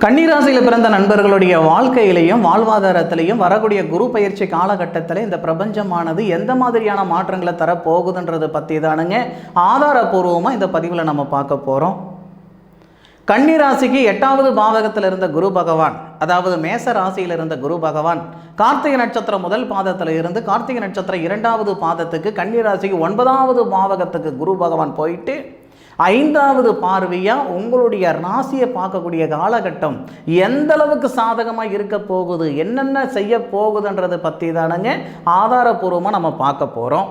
கன்னிராசியில் பிறந்த நண்பர்களுடைய வாழ்க்கையிலையும் வாழ்வாதாரத்திலையும் வரக்கூடிய குரு பயிற்சி காலகட்டத்தில் இந்த பிரபஞ்சமானது எந்த மாதிரியான மாற்றங்களை தரப்போகுதுன்றதை பற்றி தானுங்க ஆதாரபூர்வமாக இந்த பதிவில் நம்ம பார்க்க போகிறோம். கன்னிராசிக்கு 8வது பாவகத்தில் இருந்த குரு பகவான், அதாவது மேச ராசியில் இருந்த குரு பகவான் கார்த்திகை நட்சத்திரம் முதல் பாதத்தில் இருந்து கார்த்திகை நட்சத்திரம் 2வது பாதத்துக்கு கன்னிராசிக்கு 9வது பாவகத்துக்கு குரு பகவான் போயிட்டு 5வது பார்வையாக உங்களுடைய ராசியை பார்க்கக்கூடிய காலகட்டம் எந்த அளவுக்கு சாதகமாக இருக்க போகுது, என்னென்ன செய்ய போகுதுன்றதை பற்றி தானுங்க ஆதாரபூர்வமாக நம்ம பார்க்க போகிறோம்.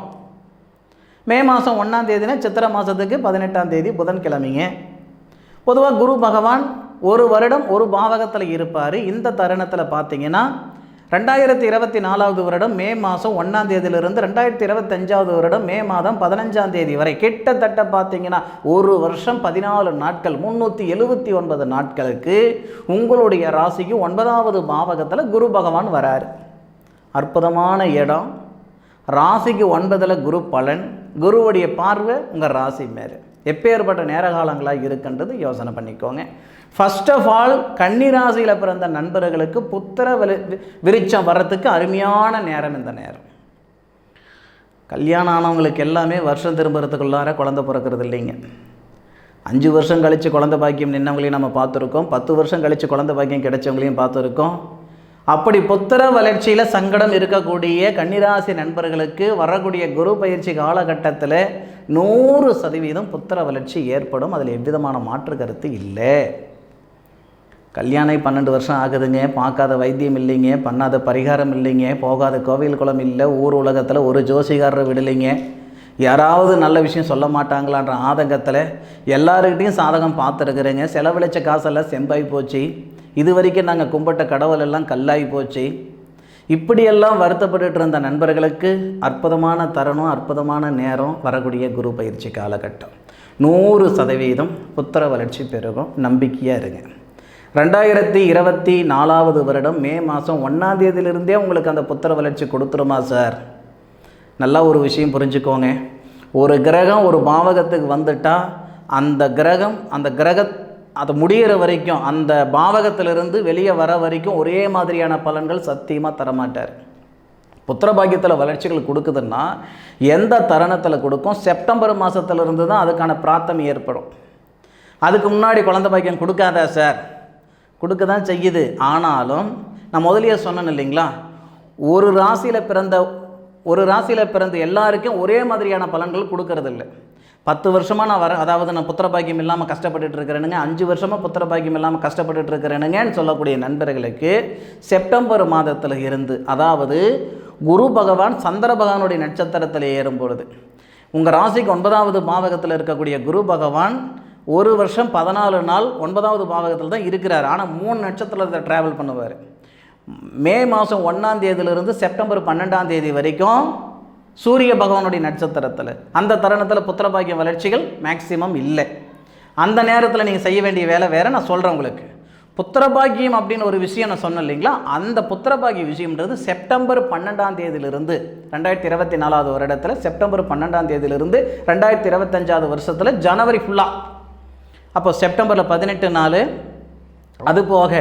மே மாதம் 1ஆம் தேதினா சித்திரை மாதத்துக்கு 18ஆம் தேதி புதன்கிழமைங்க. பொதுவாக குரு பகவான் ஒரு வருடம் ஒரு பாவகத்தில் இருப்பார். இந்த தருணத்தில் பார்த்தீங்கன்னா 2024வது வருடம் மே மாதம் 1ஆம் தேதியிலிருந்து 2025வது வருடம் மே மாதம் 15ஆம் தேதி வரை கிட்டத்தட்ட பார்த்தீங்கன்னா ஒரு வருஷம் 14 நாட்கள் 379 நாட்களுக்கு உங்களுடைய ராசிக்கு 9வது பாவகத்தில் குரு பகவான் வரார். அற்புதமான இடம். ராசிக்கு 9ல் குரு பலன், குருவுடைய பார்வை உங்கள் ராசி மேலே எப்பேற்பட்ட நேர காலங்களாக இருக்குன்றது யோசனை பண்ணிக்கோங்க. ஃபர்ஸ்ட் ஆஃப் ஆல் கன்னிராசியில் பிறந்த நண்பர்களுக்கு புத்திர விருட்சம் வர்றதுக்கு அருமையான நேரம் இந்த நேரம். கல்யாணம் ஆனவங்களுக்கு எல்லாமே வருஷம் திரும்புறதுக்குள்ளார குழந்தை பிறக்கிறது இல்லைங்க. 5 வருஷம் கழித்து குழந்தை பாக்கியம் நின்னவங்களையும் நம்ம பார்த்துருக்கோம், 10 வருஷம் கழித்து குழந்தை பாக்கியம் கிடைச்சவங்களையும் பார்த்துருக்கோம். அப்படி புத்திர வளர்ச்சியில் சங்கடம் இருக்கக்கூடிய கன்னிராசி நண்பர்களுக்கு வரக்கூடிய குரு பயிற்சி காலகட்டத்தில் 100% புத்திர வளர்ச்சி ஏற்படும். அதில் எவ்விதமான மாற்று கருத்து இல்லை. கல்யாணம் 12 வருஷம் ஆகுதுங்க, பார்க்காத வைத்தியம் இல்லைங்க, பண்ணாத பரிகாரம் இல்லைங்க, போகாத கோவில் குளம் இல்லை, ஊர் உலகத்தில் ஒரு ஜோசிகாரரை விடலைங்க, யாராவது நல்ல விஷயம் சொல்ல மாட்டாங்களான்ற ஆதங்கத்தில் எல்லாருக்கிட்டையும் சாதகம் பார்த்துருக்குறேங்க. செலவழித்த காசெல்லாம் செம்பாகி போச்சு, இது வரைக்கும் நாங்கள் கும்பிட்ட கடவுள் எல்லாம் கல்லாகி போச்சு. இப்படியெல்லாம் வருத்தப்பட்டு இருந்த நண்பர்களுக்கு அற்புதமான தருணம், அற்புதமான நேரம் வரக்கூடிய குரு பயிற்சி காலகட்டம். 100% புத்திர வளர்ச்சி பெருகும். நம்பிக்கையாக இருங்க. 2024வது வருடம் மே மாதம் 1ஆம் தேதியிலிருந்தே உங்களுக்கு அந்த புத்திர வளர்ச்சி கொடுத்துருமா சார்? நல்லா ஒரு விஷயம் புரிஞ்சுக்கோங்க. ஒரு கிரகம் ஒரு பாவகத்துக்கு வந்துட்டால் அந்த கிரகம் அது முடிகிற வரைக்கும் அந்த பாவகத்திலிருந்து வெளியே வர வரைக்கும் ஒரே மாதிரியான பலன்கள் சத்தியமாக தரமாட்டார். புத்திரபாகியத்தில் வளர்ச்சிகள் கொடுக்குதுன்னா எந்த தருணத்தில் கொடுக்கும்? செப்டம்பர் மாதத்துலேருந்து தான் அதுக்கான பிராத்தம் ஏற்படும். அதுக்கு முன்னாடி குழந்தை பாக்கியம் கொடுக்காதா சார்? கொடுக்க தான் செய்யுது. ஆனாலும் நான் முதலியே சொன்னேன் இல்லைங்களா, ஒரு ராசியில் பிறந்த எல்லாருக்கும் ஒரே மாதிரியான பலன்கள் கொடுக்கறதில்லை. 10 வருஷமாக நான் அதாவது நான் புத்திர பாக்கியம் இல்லாமல் கஷ்டப்பட்டுட்டு இருக்கிறேனுங்க, 5 வருஷமாக புத்திர பாக்கியம் இல்லாமல் கஷ்டப்பட்டுட்டு இருக்கிறேனுங்கன்னு சொல்லக்கூடிய நண்பர்களுக்கு செப்டம்பர் மாதத்தில் இருந்து, அதாவது குரு பகவான் சந்திர பகவானுடைய நட்சத்திரத்தில் ஏறும் பொழுது உங்கள் ராசிக்கு 9வது பாவகத்தில் இருக்கக்கூடிய குரு பகவான் ஒரு வருஷம் 14 நாள் 9வது பாவகத்தில் தான் இருக்கிறார். ஆனால் 3 நட்சத்திரத்தை ட்ராவல் பண்ணுவார். மே மாதம் 1ஆம் தேதியிலிருந்து செப்டம்பர் 12ஆம் தேதி வரைக்கும் சூரிய பகவானுடைய நட்சத்திரத்தில். அந்த தருணத்தில் புத்திரபாகியம் வளர்ச்சிகள் மேக்சிமம் இல்லை. அந்த நேரத்தில் நீங்கள் செய்ய வேண்டிய வேலை வேறு. நான் சொல்கிறேன் உங்களுக்கு, புத்திரபாகியம் அப்படின்னு ஒரு விஷயம் நான் சொன்னேன் இல்லைங்களா, அந்த புத்திரபாகிய விஷயம்ன்றது செப்டம்பர் 12ஆம் தேதியிலிருந்து 2024வது வருடத்தில் செப்டம்பர் 12ஆம் தேதியிலிருந்து 2025வது வருஷத்தில் ஜனவரி ஃபுல்லாக, அப்போ செப்டம்பரில் 18 நாள், அது போக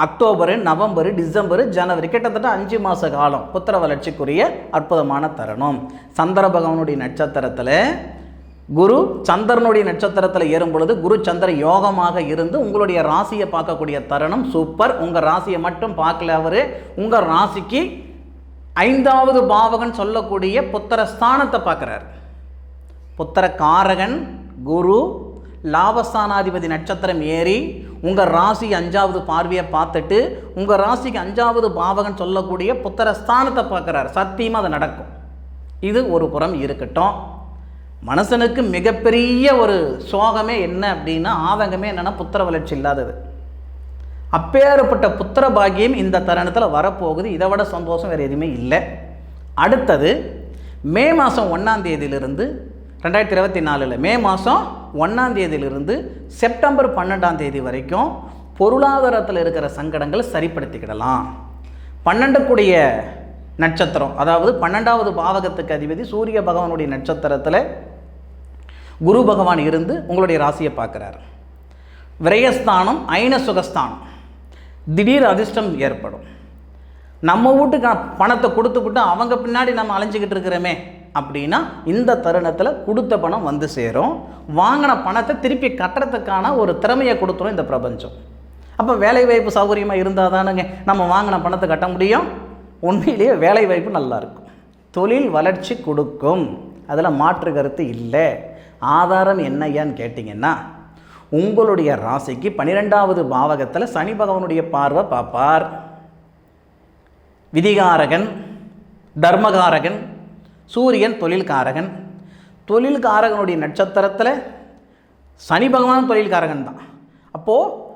அக்டோபரு, நவம்பரு, டிசம்பரு, ஜனவரி, கிட்டத்தட்ட 5 மாத காலம் புத்திர வளர்ச்சிக்குரிய அற்புதமான தருணம். சந்திர பகவானுடைய நட்சத்திரத்தில் குரு சந்திரனுடைய நட்சத்திரத்தில் ஏறும் பொழுது குரு சந்திர யோகமாக இருந்து உங்களுடைய ராசியை பார்க்கக்கூடிய தருணம் சூப்பர். உங்கள் ராசியை மட்டும் பார்க்கல, அவர் உங்கள் ராசிக்கு 5வது பாவகன் சொல்லக்கூடிய புத்திர ஸ்தானத்தை பார்க்குறார். புத்திர காரகன் குரு லாபஸ்தானாதிபதி நட்சத்திரம் ஏறி உங்கள் ராசி 5வது பார்வையை பார்த்துட்டு உங்கள் ராசிக்கு 5வது பாவகன் சொல்லக்கூடிய புத்திர ஸ்தானத்தை பார்க்குறார். சத்தியமாக அது நடக்கும். இது ஒரு புறம் இருக்கட்டும். மனுஷனுக்கு மிகப்பெரிய ஒரு சோகமே என்ன அப்படின்னா, ஆதங்கமே என்னென்னா புத்திர வளர்ச்சி இல்லாதது. அப்பேற்பட்ட புத்திர பாக்கியம் இந்த தருணத்தில் வரப்போகுது. இதை விட சந்தோஷம் வேறு எதுவுமே இல்லை. அடுத்தது மே மாதம் 1ஆம் தேதியிலிருந்து 2024 மே மாதம் 1ஆம் தேதியிலிருந்து செப்டம்பர் 12ஆம் தேதி வரைக்கும் பொருளாதாரத்தில் இருக்கிற சங்கடங்களை சரிப்படுத்திக்கிடலாம். 12 கூடிய நட்சத்திரம், அதாவது 12வது பாவகத்துக்கு அதிபதி சூரிய பகவானுடைய நட்சத்திரத்தில் குரு பகவான் இருந்து உங்களுடைய ராசியை பார்க்குறார். விரயஸ்தானம், ஐன சுகஸ்தானம். திடீர் அதிர்ஷ்டம் ஏற்படும். நம்ம வீட்டுக்கு பணத்தை கொடுத்துவிட்டு அவங்க பின்னாடி நம்ம அலைஞ்சிக்கிட்டு இருக்கிறோமே அப்படின்னா இந்த தருணத்தில் கொடுத்த பணம் வந்து சேரும். வாங்கின பணத்தை திருப்பி கட்டுறதுக்கான ஒரு திறமையை கொடுத்துரும் இந்த பிரபஞ்சம். அப்போ வேலைவாய்ப்பு சௌகரியமாக இருந்தால் தானுங்க நம்ம வாங்கின பணத்தை கட்ட முடியும். உண்மையிலேயே வேலைவாய்ப்பு நல்லாயிருக்கும், தொழில் வளர்ச்சி கொடுக்கும், அதில் மாற்று கருத்து இல்லை. ஆதாரம் என்னையான்னு கேட்டிங்கன்னா, உங்களுடைய ராசிக்கு 12வது பாவகத்தில் சனி பகவானுடைய பார்வை பார்ப்பார். விதிகாரகன், தர்மகாரகன், சூரியன் தொழில்காரகன். தொழில்காரகனுடைய நட்சத்திரத்தில் சனி பகவான் தொழில்காரகன் தான். அப்போது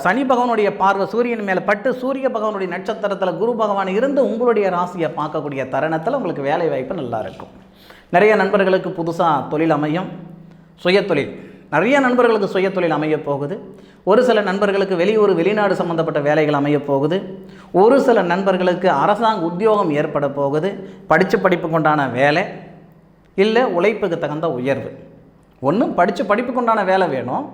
சனி பகவானுடைய பார்வை சூரியன் மேலே பட்டு சூரிய பகவானுடைய நட்சத்திரத்தில் குரு பகவான் இருந்து உங்களுடைய ராசியை பார்க்கக்கூடிய தருணத்தில் உங்களுக்கு வேலை வாய்ப்பு நல்லா இருக்கும். நிறைய நண்பர்களுக்கு புதுசாக தொழில் அமையும், சுயத்தொழில். நிறைய நண்பர்களுக்கு சுயத்தொழில் அமைய போகுது. ஒரு சில நண்பர்களுக்கு வெளியூர் வெளிநாடு சம்மந்தப்பட்ட வேலைகள் அமைய போகுது. ஒரு சில நண்பர்களுக்கு அரசாங்க உத்தியோகம் ஏற்பட போகுது. படித்த படிப்புக்கு உண்டான வேலை இல்லை உழைப்புக்கு தகுந்த உயர்வு. ஒன்றும் படித்த படிப்புக்கு உண்டான வேலை வேணும்,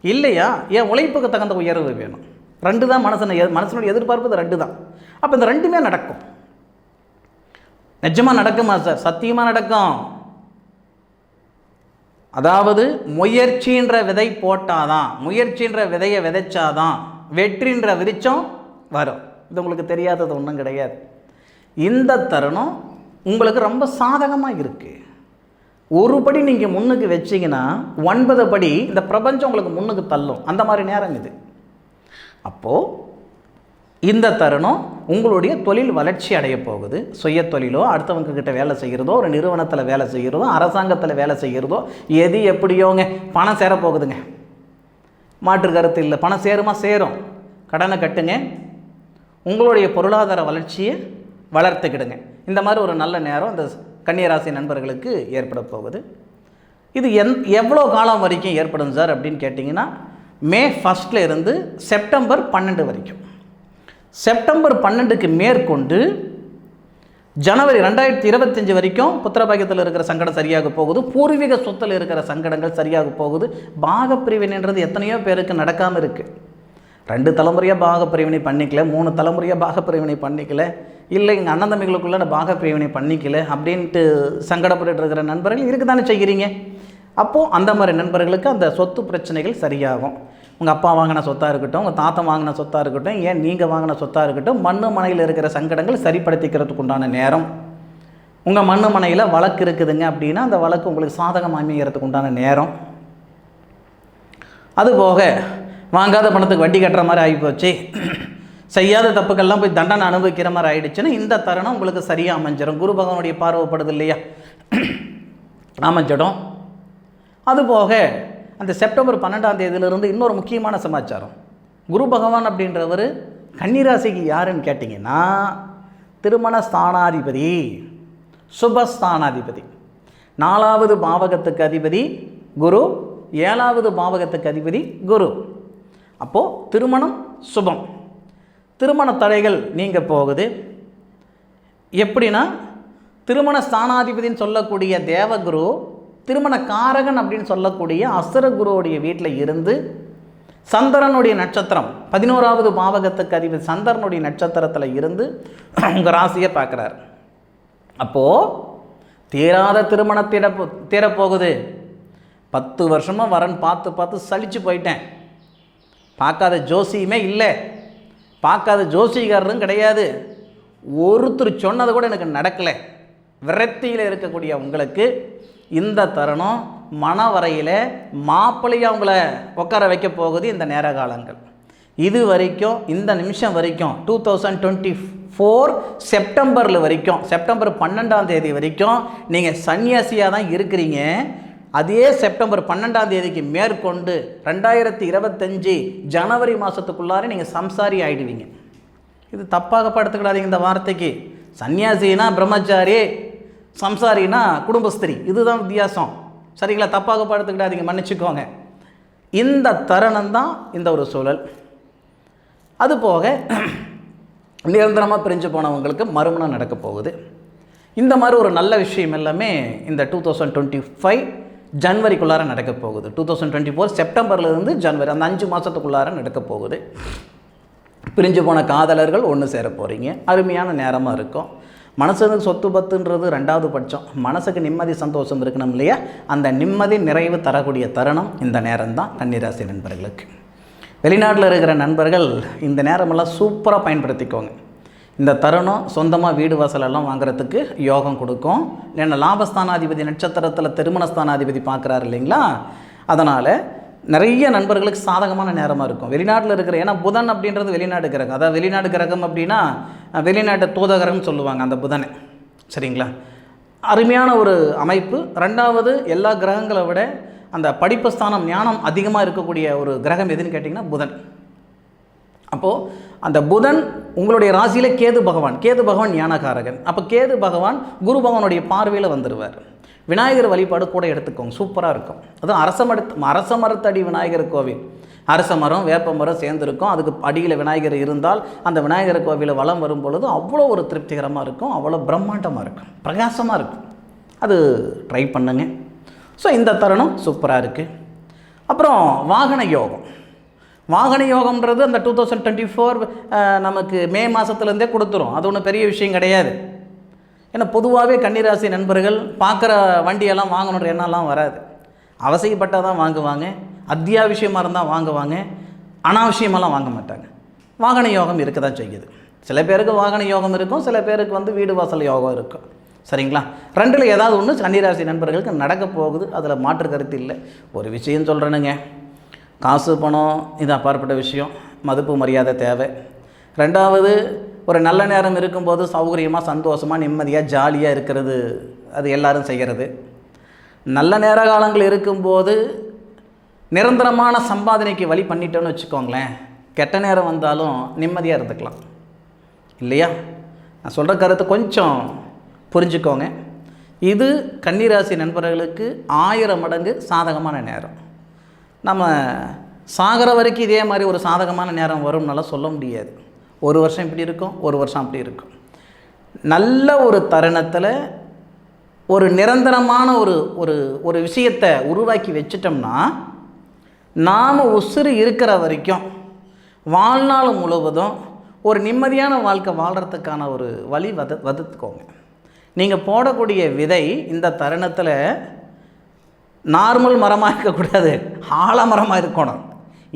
இல்லையா ஏன் உழைப்புக்கு தகுந்த உயர்வு வேணும். ரெண்டு தான் மனுஷனுடைய எதிர்பார்ப்பு, ரெண்டு தான். அப்போ இந்த ரெண்டுமே நடக்கும். நிஜமாக நடக்குமா சார்? சத்தியமாக நடக்கும். அதாவது முயற்சின்ற விதை போட்டாதான், முயற்சின்ற விதையை விதைச்சாதான் வெற்றின்ற விருட்சம் வரும். இது உங்களுக்கு தெரியாதது ஒன்றும் கிடையாது. இந்த தருணம் உங்களுக்கு ரொம்ப சாதகமாக இருக்குது. ஒரு படி நீங்கள் முன்னுக்கு வச்சிங்கன்னா 9 படி இந்த பிரபஞ்சம் உங்களுக்கு முன்னுக்கு தள்ளும். அந்த மாதிரி நேரம் இது. அப்போது இந்த தருணம் உங்களுடைய தொழில் வளர்ச்சி அடைய போகுது. சுய தொழிலோ, அடுத்தவங்க கிட்ட வேலை செய்கிறதோ, ஒரு நிறுவனத்தில் வேலை செய்கிறதோ, அரசாங்கத்தில் வேலை செய்கிறதோ, எது எப்படியோங்க பணம் சேரப்போகுதுங்க. மாற்று கருத்து இல்லை. பணம் சேருமா? சேரும். கடனை கட்டுங்க, உங்களுடைய பொருளாதார வளர்ச்சியை வளர்த்துக்கிடுங்க. இந்த மாதிரி ஒரு நல்ல நேரம் இந்த கன்னியராசி நண்பர்களுக்கு ஏற்பட போகுது. இது எவ்வளோ காலம் வரைக்கும் ஏற்படும் சார் அப்படின்னு கேட்டிங்கன்னா, மே 1 இருந்து செப்டம்பர் 12 வரைக்கும். செப்டம்பர் 12க்கு மேற்கொண்டு ஜனவரி 2025 வரைக்கும் புத்திரபாகியத்தில் இருக்கிற சங்கடம் சரியாக போகுது. பூர்வீக சொத்தில் இருக்கிற சங்கடங்கள் சரியாக போகுது. பாகப்பிரிவினைன்றது எத்தனையோ பேருக்கு நடக்காமல் இருக்குது. 2 தலைமுறையாக பாகப்பிரிவினை பண்ணிக்கல, 3 தலைமுறையாக பாகப்பிரிவினை பண்ணிக்கல, இல்லை எங்கள் அண்ணன் தம்பிகளுக்குள்ளே நான் பாகப்பிரிவினை பண்ணிக்கல அப்படின்ட்டு சங்கடப்பட்டு இருக்கிற நண்பர்கள் இருக்க தானே செய்கிறீங்க. அப்போது அந்த மாதிரி நண்பர்களுக்கு அந்த சொத்து பிரச்சனைகள் சரியாகும். உங்கள் அப்பா வாங்கின சொத்தாக இருக்கட்டும், உங்கள் தாத்தா வாங்கின சொத்தாக இருக்கட்டும், ஏன் நீங்கள் வாங்கின சொத்தாக இருக்கட்டும், மண்ணு மனையில் இருக்கிற சங்கடங்கள் சரிப்படுத்திக்கிறதுக்கு உண்டான நேரம். உங்கள் மண்ணு மனையில் வழக்கு இருக்குதுங்க அப்படின்னா அந்த வழக்கு உங்களுக்கு சாதகமாக அமைகிறதுக்கு உண்டான நேரம். அதுபோக வாங்காத பணத்துக்கு வட்டி கட்டுற மாதிரி ஆகிப்போச்சு, செய்யாத தப்புக்கெல்லாம் போய் தண்டனை அனுபவிக்கிற மாதிரி ஆகிடுச்சுன்னா இந்த தருணம் உங்களுக்கு சரியாக அமைஞ்சிடும். குரு பகவானுடைய பார்வைப்படுது இல்லையா, அமைஞ்சிடும். அதுபோக அந்த செப்டம்பர் 12ஆம் தேதியிலிருந்து இன்னொரு முக்கியமான சமாச்சாரம். குரு பகவான் அப்படின்றவர் கன்னிராசிக்கு யாருன்னு கேட்டிங்கன்னா திருமண ஸ்தானாதிபதி, சுபஸ்தானாதிபதி. 4வது பாவகத்துக்கு அதிபதி குரு, 7வது பாவகத்துக்கு அதிபதி குரு. அப்போது திருமணம் சுபம், திருமண தடைகள் நீங்க போகுது. எப்படின்னா திருமண ஸ்தானாதிபதினு சொல்லக்கூடிய தேவகுரு, திருமண காரகன் அப்படின்னு சொல்லக்கூடிய அசுரகுருவுடைய வீட்டில் இருந்து சந்திரனுடைய நட்சத்திரம் 11வது பாவகத்துக்கு அதிபதி சந்திரனுடைய நட்சத்திரத்தில் இருந்து உங்கள் ராசியை பார்க்குறார். அப்போது தீராத திருமணத்திட தீரப்போகுது. 10 வருஷமாக வரன் பார்த்து பார்த்து சலிச்சு போயிட்டேன், பார்க்காத ஜோசியுமே இல்லை, பார்க்காத ஜோசிகாரரும் கிடையாது, ஒருத்தர் சொன்னது கூட எனக்கு நடக்கலை, விரக்தியில் இருக்கக்கூடிய உங்களுக்கு இந்த தருணம் மனவரையில் மாப்பிள்ளையாக உங்களை உட்கார வைக்க போகுது. இந்த நேர காலங்கள் இது வரைக்கும், இந்த நிமிஷம் வரைக்கும் 2024 செப்டம்பரில் வரைக்கும், செப்டம்பர் 12ஆம் தேதி வரைக்கும் நீங்கள் சன்னியாசியாக தான் இருக்கிறீங்க. அதே செப்டம்பர் 12ஆம் தேதிக்கு மேற்கொண்டு 2025 ஜனவரி மாதத்துக்குள்ளார நீங்கள் சம்சாரி ஆகிடுவீங்க. இது தப்பாக படுத்துக்கிடாதீங்க இந்த வார்த்தைக்கு. சன்னியாசினா பிரம்மச்சாரி, சம்சாரினா குடும்பஸ்திரி, இதுதான் வித்தியாசம். சரிங்களா? தப்பாக படுத்துக்கிடாதீங்க, மன்னிச்சுக்கோங்க. இந்த தருணம் தான் இந்த ஒரு சூழல். அதுபோக நிரந்தரமாக பிரிஞ்சு போனவங்களுக்கு மறுமணம் நடக்க போகுது. இந்த மாதிரி ஒரு நல்ல விஷயம் எல்லாமே இந்த 2025 ஜனவரிக்குள்ளார நடக்க போகுது. 2024 செப்டம்பர்லேருந்து ஜனவரி, அந்த 5 மாதத்துக்குள்ளார நடக்க போகுது. பிரிஞ்சு போன காதலர்கள் ஒன்று சேர போகிறீங்க. அருமையான நேரமாக இருக்கும். மனசுக்கு சொத்து பத்துன்றது ரெண்டாவது பட்சம். மனசுக்கு நிம்மதி சந்தோஷம் இருக்கணும் இல்லையா? அந்த நிம்மதி நிறைவு தரக்கூடிய தருணம் இந்த நேரம் தான் கன்னிராசி நண்பர்களுக்கு. வெளிநாட்டில் இருக்கிற நண்பர்கள் இந்த நேரமெல்லாம் சூப்பராக பயன்படுத்திக்கோங்க. இந்த தருணம் சொந்தமாக வீடு வாசலெல்லாம் வாங்குறதுக்கு யோகம் கொடுக்கும். ஏன்னா லாபஸ்தானாதிபதி நட்சத்திரத்தில் திருமணஸ்தானாதிபதி பார்க்குறாரு இல்லைங்களா? அதனால் நிறைய நண்பர்களுக்கு சாதகமான நேரமாக இருக்கும். வெளிநாட்டில் இருக்கிற, ஏன்னா புதன் அப்படின்றது வெளிநாடு கிரகம். அதாவது வெளிநாடு கிரகம் அப்படின்னா வெளிநாட்டு தூதகரம்னு சொல்லுவாங்க அந்த புதனை. சரிங்களா? அருமையான ஒரு அமைப்பு. ரெண்டாவது, எல்லா கிரகங்களை விட அந்த படிப்பு ஸ்தானம் ஞானம் அதிகமாக இருக்கக்கூடிய ஒரு கிரகம் எதுன்னு கேட்டிங்கன்னா புதன். அப்போது அந்த புதன் உங்களுடைய ராசியில் கேது பகவான் ஞானகாரகன். அப்போ கேது பகவான் குரு பகவானுடைய பார்வையில் வந்துடுவார். விநாயகர் வழிபாடு கூட எடுத்துக்கோங்க, சூப்பராக இருக்கும். அதுவும் அரச மரத்தடி விநாயகர் கோவில், அரச மரம் வேப்ப மரம் சேர்ந்துருக்கும். அதுக்கு அடியில் விநாயகர் இருந்தால் அந்த விநாயகர் கோவிலை வலம் வரும் பொழுது அவ்வளோ ஒரு திருப்திகரமாக இருக்கும், அவ்வளோ பிரம்மாண்டமாக இருக்கும், பிரகாசமாக இருக்கும். அது ட்ரை பண்ணுங்க. ஸோ இந்த தருணம் சூப்பராக இருக்குது. அப்புறம் வாகன யோகம்ன்றது அந்த 2024 நமக்கு மே மாதத்துலேருந்தே கொடுத்துரும். அது ஒன்றும் பெரிய விஷயம் கிடையாது. ஏன்னா பொதுவாகவே கன்னிராசி நண்பர்கள் பார்க்குற வண்டியெல்லாம் வாங்கணுன்ற எண்ணம்லாம் வராது. அவசியப்பட்டால் தான் வாங்குவாங்க, அத்தியாவசியமாக இருந்தால் வாங்குவாங்க, அனாவசியமெல்லாம் வாங்க மாட்டாங்க. வாகன யோகம் இருக்க தான் செய்யுது. சில பேருக்கு வாகன யோகம் இருக்கும், சில பேருக்கு வீடு வாசல் யோகம் இருக்கும். சரிங்களா? ரெண்டில் ஏதாவது ஒன்று கன்னிராசி நண்பர்களுக்கு நடக்க போகுது, அதில் மாற்று கருத்து இல்லை. ஒரு விஷயம் சொல்கிறேனுங்க, காசு பணம் இது அப்பாற்பட்ட விஷயம், மதிப்பு மரியாதை தேவை. ரெண்டாவது, ஒரு நல்ல நேரம் இருக்கும்போது சௌகரியமாக சந்தோஷமாக நிம்மதியாக ஜாலியாக இருக்கிறது, அது எல்லோரும் செய்கிறது. நல்ல நேர காலங்கள் இருக்கும்போது நிரந்தரமான சம்பாதனைக்கு வழி பண்ணிட்டோன்னு வச்சுக்கோங்களேன், கெட்ட நேரம் வந்தாலும் நிம்மதியாக இருந்துக்கலாம் இல்லையா? நான் சொல்கிற கருத்து கொஞ்சம் புரிஞ்சுக்கோங்க. இது கன்னிராசி நண்பர்களுக்கு 1000 மடங்கு சாதகமான நேரம். நம்ம சாகிற வரைக்கும் இதே மாதிரி ஒரு சாதகமான நேரம் வரும்னால சொல்ல முடியாது. ஒரு வருஷம் இப்படி இருக்கும், ஒரு வருஷம் அப்படி இருக்கும். நல்ல ஒரு தருணத்தில் ஒரு நிரந்தரமான ஒரு விஷயத்தை உருவாக்கி வச்சிட்டோம்னா நாம் உசுறு இருக்கிற வரைக்கும் வாழ்நாள் முழுவதும் ஒரு நிம்மதியான வாழ்க்கை வாழ்கிறதுக்கான ஒரு வழி வகுத்துக்கோங்க. நீங்கள் போடக்கூடிய விதை இந்த தருணத்தில் நார்மல் மரமாக இருக்கக்கூடாது, ஆலமரமாக இருக்கணும்.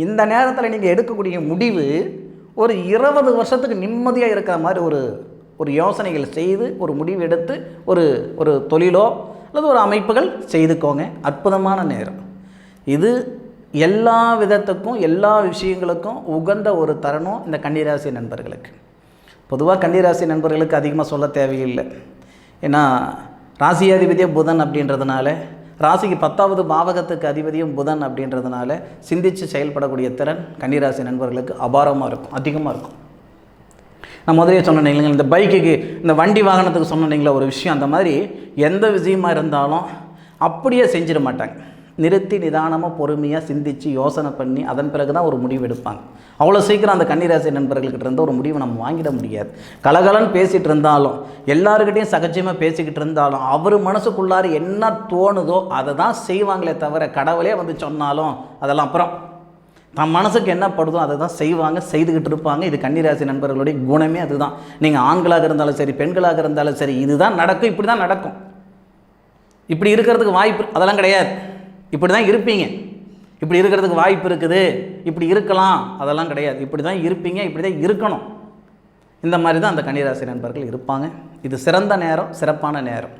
இந்த நேரத்தில் நீங்கள் எடுக்கக்கூடிய முடிவு ஒரு 20 வருஷத்துக்கு நிம்மதியாக இருக்கிற மாதிரி ஒரு யோசனைகள் செய்து ஒரு முடிவு எடுத்து ஒரு தொழிலோ அல்லது ஒரு அமைப்புகள் செய்துக்கோங்க. அற்புதமான நேரம் இது. எல்லா விதத்துக்கும் எல்லா விஷயங்களுக்கும் உகந்த ஒரு தருணம் இந்த கன்னிராசி நண்பர்களுக்கு. பொதுவாக கன்னிராசி நண்பர்களுக்கு அதிகமாக சொல்ல தேவையில்லை. ஏன்னா ராசியாதிபதியே புதன் அப்படின்றதுனால, ராசிக்கு 10வது பாவகத்துக்கு அதிபதியும் புதன் அப்படின்றதுனால சிந்தித்து செயல்படக்கூடிய திறன் கன்னிராசி நண்பர்களுக்கு அபாரமாக இருக்கும், அதிகமாக இருக்கும். நான் முதலே சொன்னேன் இல்லைங்களா, இந்த பைக்குக்கு இந்த வண்டி வாகனத்துக்கு சொன்னீங்களா ஒரு விஷயம், அந்த மாதிரி எந்த விஷயமாக இருந்தாலும் அப்படியே செஞ்சிட மாட்டாங்க. நிறுத்தி நிதானமாக பொறுமையாக சிந்தித்து யோசனை பண்ணி அதன் பிறகு தான் ஒரு முடிவு எடுப்பாங்க. அவ்வளோ சீக்கிரம் அந்த கன்னிராசி நண்பர்கள்கிட்ட இருந்த ஒரு முடிவை நம்ம வாங்கிட முடியாது. கலகலன்னு பேசிகிட்டு இருந்தாலும், எல்லாருக்கிட்டையும் சகஜமாக பேசிக்கிட்டு இருந்தாலும், அவர் மனசுக்குள்ளார என்ன தோணுதோ அதை தான் செய்வாங்களே தவிர, கடவுளே வந்து சொன்னாலும் அதெல்லாம் அப்புறம் தம் மனசுக்கு என்ன படுதோ அதை தான் செய்வாங்க, செய்துக்கிட்டு இருப்பாங்க. இது கன்னிராசி நண்பர்களுடைய குணமே அதுதான். நீங்கள் ஆண்களாக இருந்தாலும் சரி, பெண்களாக இருந்தாலும் சரி, இதுதான் நடக்கும், இப்படி தான் நடக்கும். இப்படி இருக்கிறதுக்கு வாய்ப்பு அதெல்லாம் கிடையாது. இப்படி தான் இருப்பீங்க, இப்படி இருக்கிறதுக்கு வாய்ப்பு இருக்குது, இப்படி இருக்கலாம், அதெல்லாம் கிடையாது. இப்படி தான் இருப்பீங்க, இப்படி தான் இருக்கணும். இந்த மாதிரி தான் அந்த கன்னிராசி நண்பர்கள் இருப்பாங்க. இது சிறந்த நேரம், சிறப்பான நேரம்.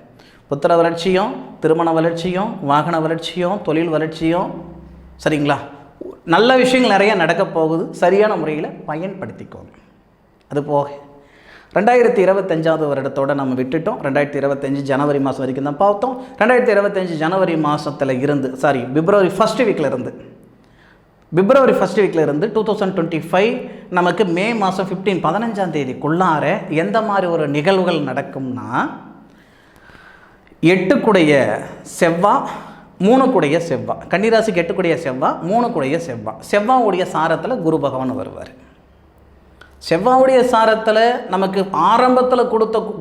புத்திர வளர்ச்சியும், திருமண வளர்ச்சியும், வாகன வளர்ச்சியும், தொழில் வளர்ச்சியும், சரிங்களா, நல்ல விஷயங்கள் நிறைய நடக்க போகுது. சரியான முறையில் பயன்படுத்திக்கோங்க. அது போக 2025 வருடத்தோடு நம்ம விட்டுட்டோம். 2025 ஜனவரி மாதம் வரைக்கும் தான் பார்த்தோம். 2025 ஜனவரி மாதத்தில் இருந்து பிப்ரவரி ஃபஸ்ட் வீக்கில் இருந்து 2025 நமக்கு மே மாதம் 15ஆம் தேதிக்குள்ளார எந்த மாதிரி ஒரு நிகழ்வுகள் நடக்கும்னா, 8 கூடைய செவ்வாய், 3 கூடைய செவ்வாய், கன்னிராசிக்கு 8 கூடைய செவ்வாய், 3 கூடைய செவ்வாய், செவ்வாயுடைய சாரத்தில் குரு பகவான் வருவார். செவ்வாயுடைய சாரத்தில் நமக்கு ஆரம்பத்தில்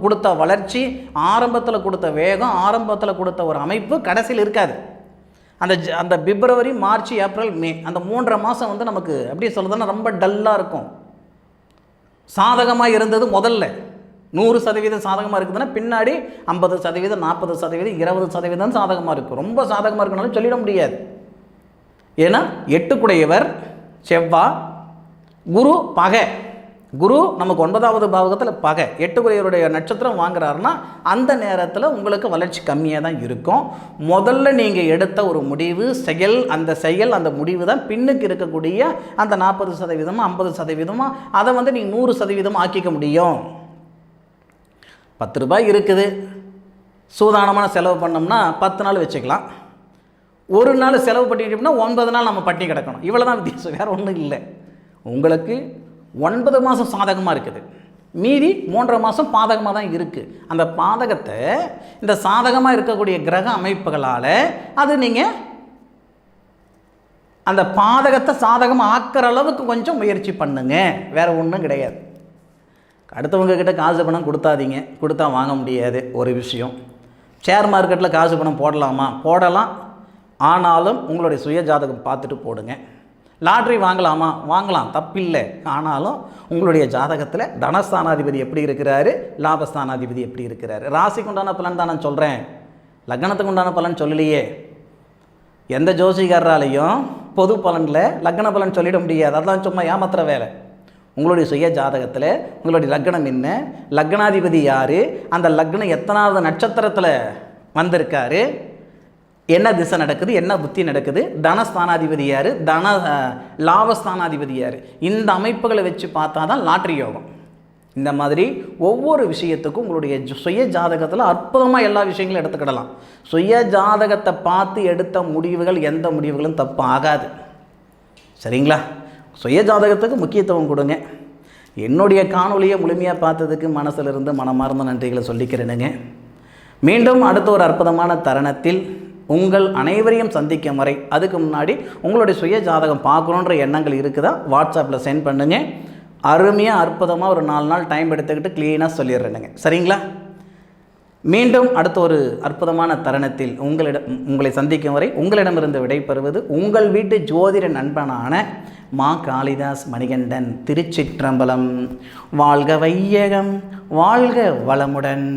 கொடுத்த வளர்ச்சி, ஆரம்பத்தில் கொடுத்த வேகம், ஆரம்பத்தில் கொடுத்த ஒரு அமைப்பு கடைசியில் இருக்காது. அந்த பிப்ரவரி, மார்ச், ஏப்ரல், மே அந்த 3.5 மாதம் வந்து நமக்கு அப்படியே சொல்லுறதுன்னா ரொம்ப டல்லாக இருக்கும். சாதகமாக இருந்தது முதல்ல 100% சாதகமாக இருக்குதுன்னா பின்னாடி 50%, 40%, 20% சாதகமாக இருக்கும். ரொம்ப சாதகமாக இருக்கனாலும் சொல்லிட முடியாது. ஏன்னா 8 செவ்வாய், குரு பகை. குரு நமக்கு 9வது பாவகத்தில் பகை. 8 நட்சத்திரம் வாங்குறாருன்னா அந்த நேரத்தில் உங்களுக்கு வளர்ச்சி கம்மியாக தான் இருக்கும். முதல்ல நீங்கள் எடுத்த ஒரு முடிவு செயல், அந்த முடிவு தான் பின்னுக்கு இருக்கக்கூடிய அந்த 40%, 50% அதை நீங்கள் 100% ஆக்கிக்க முடியும். 10 ரூபாய் இருக்குது, சூதானமான செலவு பண்ணோம்னா 10 நாள் வச்சுக்கலாம். ஒரு நாள் செலவு பண்ணிட்டோம்னா 9 நாள் நம்ம பட்டி கிடக்கணும். இவ்வளோ தான் வித்தியாசம், வேறு ஒன்றும் இல்லை. உங்களுக்கு 9 மாதம் சாதகமாக இருக்குது, மீதி 3.5 மாதம் பாதகமாக தான் இருக்குது. அந்த பாதகத்தை இந்த சாதகமாக இருக்கக்கூடிய கிரக அமைப்புகளால் அது நீங்கள் அந்த பாதகத்தை சாதகமாக ஆக்கிற அளவுக்கு கொஞ்சம் முயற்சி பண்ணுங்க, வேறு ஒன்றும் கிடையாது. அடுத்தவங்க கிட்ட காசு பணம் கொடுத்தாதீங்க, கொடுத்தா வாங்க முடியாது. ஒரு விஷயம், ஷேர் மார்க்கெட்டில் காசு பணம் போடலாமா? போடலாம், ஆனாலும் உங்களுடைய சுய ஜாதகம் பார்த்துட்டு போடுங்க. லாட்ரி வாங்கலாமா? வாங்கலாம், தப்பில்லை. ஆனாலும் உங்களுடைய ஜாதகத்தில் தனஸ்தானாதிபதி எப்படி இருக்கிறாரு, லாபஸ்தானாதிபதி எப்படி இருக்கிறாரு. ராசிக்கு உண்டான பலன் தான் நான் சொல்கிறேன், லக்னத்துக்கு உண்டான பலன் சொல்லலையே. எந்த ஜோசிகாராலையும் பொது பலனில் லக்ன பலன் சொல்லிட முடியாது, அதெல்லாம் சும்மா ஏமாத்துற வேலை. உங்களுடைய சுய ஜாதகத்தில் உங்களுடைய லக்னம் என்ன, லக்னாதிபதி யார், அந்த லக்னம் எத்தனாவது நட்சத்திரத்தில் வந்திருக்காரு, என்ன திசை நடக்குது, என்ன புத்தி நடக்குது, தனஸ்தானாதிபதி யார், லாபஸ்தானாதிபதி யார், இந்த அமைப்புகளை வச்சு பார்த்தா தான் லாட்ரி யோகம். இந்த மாதிரி ஒவ்வொரு விஷயத்துக்கும் உங்களுடைய சுய ஜாதகத்தில் அற்புதமாக எல்லா விஷயங்களும் எடுத்துக்கிடலாம். சுய ஜாதகத்தை பார்த்து எடுத்த முடிவுகள் எந்த முடிவுகளும் தப்பு ஆகாது. சரிங்களா? சுய ஜாதகத்துக்கு முக்கியத்துவம் கொடுங்க. என்னுடைய காணொலியை முழுமையாக பார்த்ததுக்கு மனசிலிருந்து மனமார்ந்த நன்றிகளை சொல்லிக்கிறேனுங்க. மீண்டும் அடுத்த ஒரு அற்புதமான தருணத்தில் உங்கள் அனைவரையும் சந்திக்கும் வரை, அதுக்கு முன்னாடி உங்களுடைய சுய ஜாதகம் பார்க்கணுன்ற எண்ணங்கள் இருக்குதா, வாட்ஸ்அப்பில் சென்ட் பண்ணுங்கள். அருமையாக அற்புதமாக ஒரு 4 நாள் டைம் எடுத்துக்கிட்டு க்ளீனாக சொல்லிடுறேனுங்க. சரிங்களா? மீண்டும் அடுத்த ஒரு அற்புதமான தருணத்தில் உங்களை சந்திக்கும் வரை உங்களிடமிருந்து விடைபெறுவது உங்கள் வீட்டு ஜோதிட நண்பனான மா காளிதாஸ் மணிகண்டன். திருச்சிற்றம்பலம். வாழ்க வையகம், வாழ்க வளமுடன்.